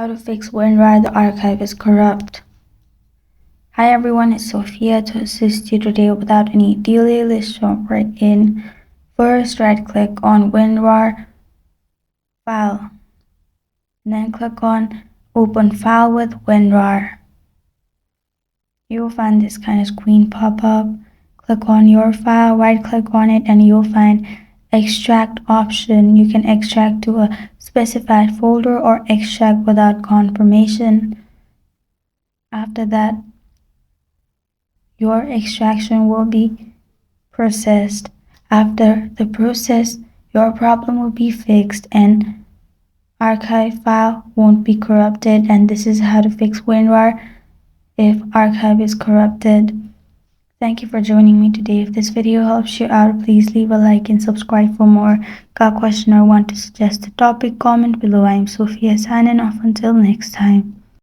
How to fix WinRAR The Archive is corrupt. Hi everyone, it's Sophia to assist you today without any delay. Let's jump right in. First, right click on WinRAR file, and then click on open file with WinRAR. You will find this kind of screen pop up. Click on your file, right click on it, and you'll find extract option. You can extract to a specified folder or extract without confirmation. After that, your extraction will be processed. After the process, your problem will be fixed and archive file won't be corrupted. And this is how to fix WinRAR if archive is corrupted. Thank you for joining me today. If this video helps you out, please leave a like and subscribe for more. Got a question or want to suggest a topic? Comment below. I'm Sophia signing off until next time.